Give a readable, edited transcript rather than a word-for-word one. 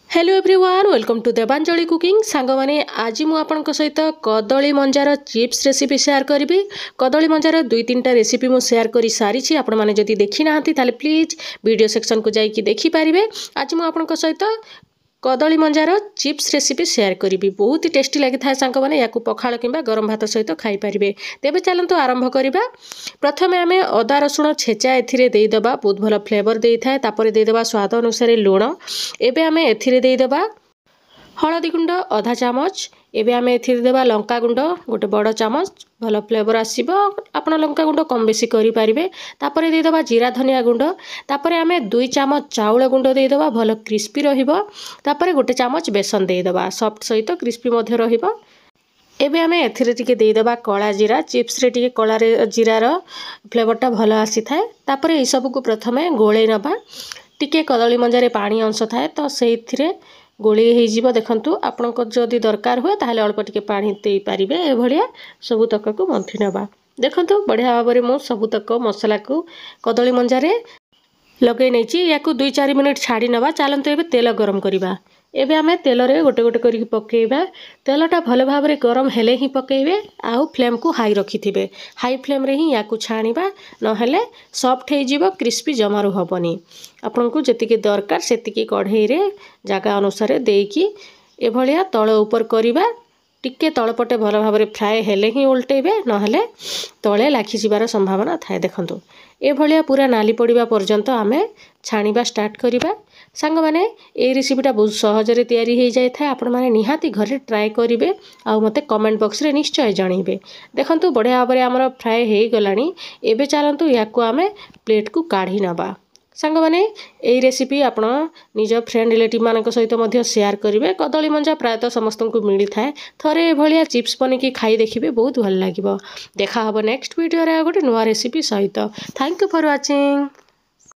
Hello everyone welcome to Devanjali cooking सांग माने आज मु आपनक सहित कदली मंजार चिप्स रेसिपी शेयर करी। कदली मंजार दुई तीन टा रेसिपी मु शेयर करी सारी छी। आपण माने जदि देखि नाहंती ताले प्लीज वीडियो सेक्शन को जाई कि देखि पारिबे। आज मु आपनक सहित कदली मंजार चिप्स रेसिपी शेयर करी। बहुत ही टेस्टी लगी था सांग माने याकू पखाल किंबा गरम भात सहित खाई पारिबे। तेबे चलंतु आरंभ करिबा। प्रथमे आमे अदा रसुण छेचा एथिरे देई दबा, बहुत भल फ्लेवर देई थाए। तापरे देई दबा स्वाद अनुसार लूण। एबे आमे एथिरे देई दबा हळदी गुंड आधा चामच। एबे आमे एथिरे देबा लंका गुंड गोटे बड़ चामच, भल फ्लेवर आसीबो। आपण लंका गुंड कम बेसी करि पारिबे। तापरे देई दबा जीरा धनिया गुंड। तापरे आमे 2 चामच चाउल गुंड देई दबा, भल क्रिस्पी रहिबो। तापरे गोटे चामच बेसन देई दबा, सॉफ्ट सहित क्रिस्पी मध्ये रहिबो। एबे आमे एथिरे टिके देई दबा कला जीरा। चिप्स रे टिके कला जीरार फ्लेवरटा भल आसी थाए। तापरे ए सब को प्रथमे गोळे नबा। टिके कदली मंजारे पानी अंश थाए तो सेथिरे गोली हे जीवो। देखंतु आपनको जदि दरकार हुए ताहले अल्प टिके पानी देई पारिबे। ए भलिया सब तक को मंथि नबा। देखंतु बढ़िया भाबरे मो सब तक मसला को कदली मंजारे लगे नेची। याकू 2-4 मिनिट छाड़ी नबा। चलंतु एबे तेल गरम करिबा। एबे आमे तेल रे गोटे गोटे करी पकेइबा। तेलटा भल भाबरे गरम हेले ही पकेइबे। आउ फ्लेम को हाई रखिथिबे। हाई फ्लेम रे ही याकू छाणीबा, न हेले सॉफ्ट हे जीवो, क्रिस्पी जमारू हबनी। आपनको जतिके दरकार सेतिके कढ़ाई रे जागा अनुसार देकी ए भलिया तळ ऊपर करिबा। टिके तळपटे भल भाबरे फ्राए हेले ही उल्टेबे, न हेले तळे लाखि जिबार संभावना थाए। देखंतु ए भलिया पूरा नाली पड़िबा पर्यंत आमे छाणीबा स्टार्ट करिबा। सांग माने ए रेसिपीटा बहुत सहज रे तयारी हे जाय थाए। आपण माने निहाती घरे ट्राई करिवे आ मते कमेंट बॉक्स रे निश्चय जणीबे। देखंतु बढ़िया भाबरे हमर फ्राए हे गलानी। एबे चलंतु याकू आमे प्लेट को काढी नबा। सांग माने ए रेसिपी आपण निज फ्रेंड रिलेटिव मानक सहित मध्य शेयर करिवे। कदली मंजा प्रायतः समस्त को मिली थाए। थरे ए भलिया चिप्स बनिकी खाई देखिबे, बहुत भल लागिबो। देखा हबो नेक्स्ट वीडियो रे गोटे नुवा रेसिपी सहित। Thank you for watching.